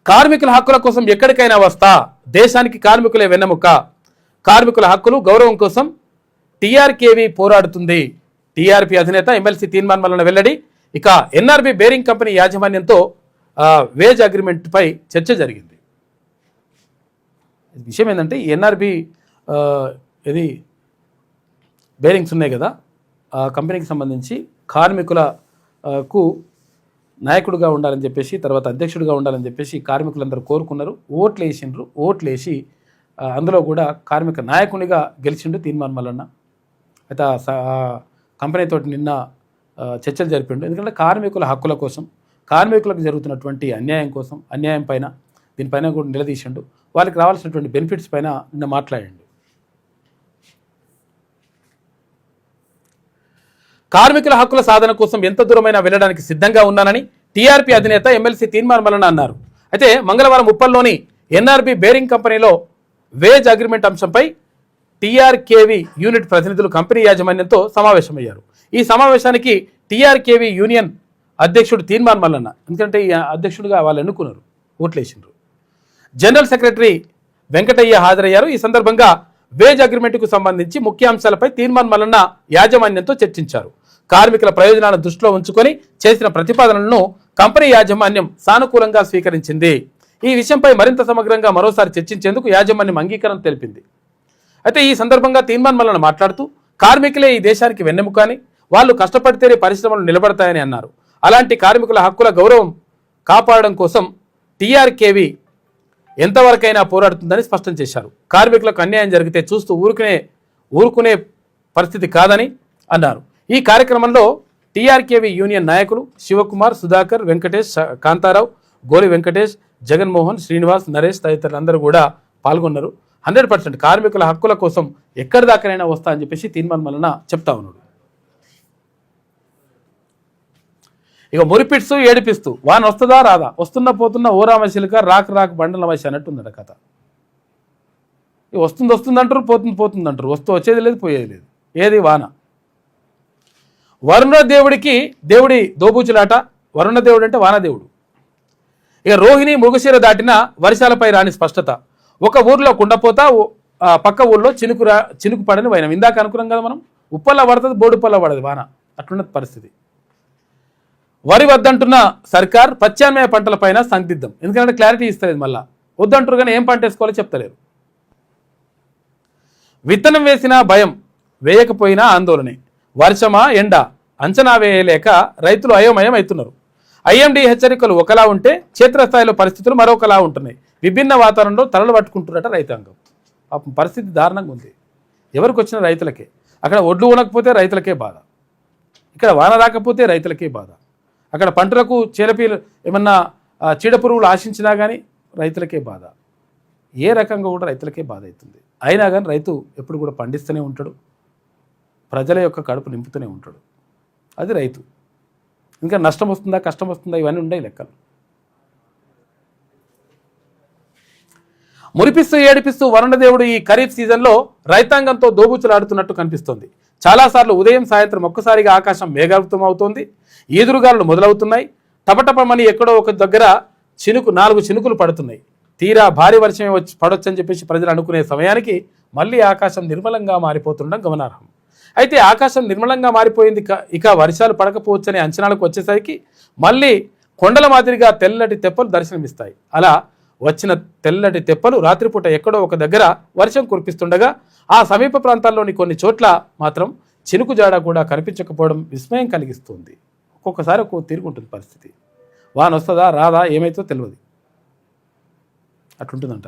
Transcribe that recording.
కార్మికుల హక్కుల కోసం ఎక్కడికైనా వస్తా, దేశానికి కార్మికులే వెన్నెముక, కార్మికుల హక్కులు గౌరవం కోసం టీఆర్కేవీ పోరాడుతుంది. టీఆర్పీ అధినేత ఎమ్మెల్సీ తీర్మాన్ మల్లన వెల్లడి. ఇక ఎన్ఆర్బి బేరింగ్ కంపెనీ యాజమాన్యంతో వేజ్ అగ్రిమెంట్ పై చర్చ జరిగింది. విషయం ఏంటంటే ఎన్ఆర్బి ఇది బేరింగ్స్ ఉన్నాయి కదా, ఆ కంపెనీకి సంబంధించి కార్మికులకు నాయకుడిగా ఉండాలని చెప్పేసి, తర్వాత అధ్యక్షుడిగా ఉండాలని చెప్పేసి కార్మికులందరూ కోరుకున్నారు. ఓట్లు వేసి అందులో కూడా కార్మిక నాయకునిగా గెలిచిండు తీర్మాన్ మల్లన్న. అయితే ఆ కంపెనీతో నిన్న చర్చలు జరిపిండు. ఎందుకంటే కార్మికుల హక్కుల కోసం, కార్మికులకు జరుగుతున్నటువంటి అన్యాయం పైన దీనిపైన కూడా నిలదీసిండు. వాళ్ళకి రావాల్సినటువంటి బెనిఫిట్స్ పైన నిన్న మాట్లాడిండు. కార్మికుల హక్కుల సాధన కోసం ఎంత దూరమైనా వెళ్ళడానికి సిద్ధంగా ఉన్నానని టీఆర్పీ అధినేత ఎమ్మెల్సీ తీర్మాన్ మల్లన అన్నారు. అయితే మంగళవారం ఉప్పల్లోని ఎన్ఆర్బి బేరింగ్ కంపెనీలో వేజ్ అగ్రిమెంట్ అంశంపై టీఆర్కేవీ యూనిట్ ప్రతినిధులు కంపెనీ యాజమాన్యంతో సమావేశమయ్యారు. ఈ సమావేశానికి టీఆర్కేవీ యూనియన్ అధ్యక్షుడు తీర్మాన్ మల్లన్న, ఎందుకంటే ఈ అధ్యక్షుడిగా వాళ్ళు ఎన్నుకున్నారు, ఓట్లేసిండ్రు. జనరల్ సెక్రటరీ వెంకటయ్య హాజరయ్యారు. ఈ సందర్భంగా వేజ్ అగ్రిమెంట్కు సంబంధించి ముఖ్యాంశాలపై తీర్మాన్ మల్లన్న యాజమాన్యంతో చర్చించారు. కార్మికుల ప్రయోజనాలను దృష్టిలో ఉంచుకొని చేసిన ప్రతిపాదనలను కంపెనీ యాజమాన్యం సానుకూలంగా స్వీకరించింది. ఈ విషయంపై మరింత సమగ్రంగా మరోసారి చర్చించేందుకు యాజమాన్యం అంగీకారం తెలిపింది. అయితే ఈ సందర్భంగా తీర్మాన్ మల్లన మాట్లాడుతూ కార్మికులే ఈ దేశానికి వెన్నెముకని, వాళ్ళు కష్టపడితేనే పరిశ్రమలు నిలబడతాయని అన్నారు. అలాంటి కార్మికుల హక్కుల గౌరవం కాపాడడం కోసం టీఆర్కేవీ ఎంతవరకైనా పోరాడుతుందని స్పష్టం చేశారు. కార్మికులకు అన్యాయం జరిగితే చూస్తూ ఊరుకునే పరిస్థితి కాదని అన్నారు. ఈ కార్యక్రమంలో టీఆర్కేవీ యూనియన్ నాయకులు శివకుమార్, సుధాకర్, వెంకటేష్, కాంతారావు, గోలి వెంకటేష్, జగన్మోహన్, శ్రీనివాస్, నరేష్ తదితరులందరూ కూడా పాల్గొన్నారు. 100% కార్మికుల హక్కుల కోసం ఎక్కడి దాకానైనా వస్తా అని చెప్పేసి తీర్మాన్ మల్లన చెప్తా ఉన్నాడు. ఇక మురిపిస్తూ ఏడిపిస్తూ వాన వస్తుందా రాదా, వస్తున్న పోతున్న ఓరామశిలిక రాక బండల వయసు అన్నట్టుందట కథ. వస్తుంది అంటారు, పోతుంది అంటారు, వచ్చేది లేదు పోయేది లేదు. ఏది వాన? వరుణ దేవుడి దోబూచులాట. వరుణ దేవుడు అంటే వానదేవుడు. ఇక రోహిణి మృగశిర దాటిన వర్షాలపై రాని స్పష్టత. ఒక ఊర్లో కుండపోతా, పక్క ఊర్లో చినుకు పడని వైనం. ఇందాక అనుకున్నాం కదా మనం, ఉప్పల్లా పడుతుంది, బోడుపల్లా పడదు వాన. అట్లున్నది పరిస్థితి. వరి వద్దంటున్న సర్కార్ ప్రత్యామ్నాయ పంటలపైన సందిగ్ధం. ఎందుకంటే క్లారిటీ ఇస్తుంది, మళ్ళా వద్దంటారు కానీ ఏం పంట వేసుకోవాలో చెప్తలేరు. విత్తనం వేసినా భయం, వేయకపోయినా ఆందోళనే. వర్షమా ఎండ అంచనా వేయలేక రైతులు అయోమయం అవుతున్నారు. ఐఎండీ హెచ్చరికలు ఒకలా ఉంటే క్షేత్రస్థాయిలో పరిస్థితులు మరొకలా ఉంటున్నాయి. విభిన్న వాతావరణంలో తలలు పట్టుకుంటున్నట రైతాంగం. పాపం పరిస్థితి దారుణంగా ఉంది. ఎవరికి వచ్చిన రైతులకే. అక్కడ ఒడ్లు ఉనకపోతే రైతులకే బాధ, ఇక్కడ వాన రాకపోతే రైతులకే బాధ. అక్కడ పంటలకు చీడపీలు ఏమన్నా చీడపురుగులు ఆశించినా కానీ రైతులకే బాధ. ఏ రకంగా కూడా రైతులకే బాధ అవుతుంది. అయినా కానీ రైతు ఎప్పుడు కూడా పండిస్తూనే ఉంటాడు, ప్రజల యొక్క కడుపు నింపుతూనే ఉంటాడు. అది రైతు. ఇంకా నష్టం వస్తుందా కష్టం వస్తుందా ఇవన్నీ ఉండే లెక్కలు. మురిపిస్తూ ఏడిపిస్తూ వరుణదేవుడు ఈ ఖరీఫ్ సీజన్లో రైతాంగంతో దోబూచులాడుతున్నట్టు కనిపిస్తోంది. చాలాసార్లు ఉదయం సాయంత్రం ఒక్కసారిగా ఆకాశం మేఘావృతం అవుతోంది. ఈదురుగాలు మొదలవుతున్నాయి. టపటపమని ఎక్కడో ఒక దగ్గర 4 చినుకులు పడుతున్నాయి. తీరా భారీ వర్షమే పడొచ్చని చెప్పేసి ప్రజలు అనుకునే సమయానికి మళ్ళీ ఆకాశం నిర్మలంగా మారిపోతుండడం గమనార్హం. అయితే ఆకాశం నిర్మలంగా మారిపోయింది, ఇక వర్షాలు పడకపోవచ్చనే అంచనాలకు వచ్చేసరికి మళ్ళీ కొండల మాదిరిగా తెల్లటి తెప్పలు దర్శనమిస్తాయి. అలా వచ్చిన తెల్లటి తెప్పలు రాత్రిపూట ఎక్కడో ఒక దగ్గర వర్షం కురిపిస్తుండగా ఆ సమీప ప్రాంతాల్లోని కొన్ని చోట్ల మాత్రం చినుకు జాడ కూడా కనిపించకపోవడం విస్మయం కలిగిస్తుంది. ఒక్కొక్కసారి ఒక్కొక్క తిరుగుంటుంది పరిస్థితి. వాన వస్తుందా రాదా ఏమైతో తెలియదు, అట్లుంటుందంట.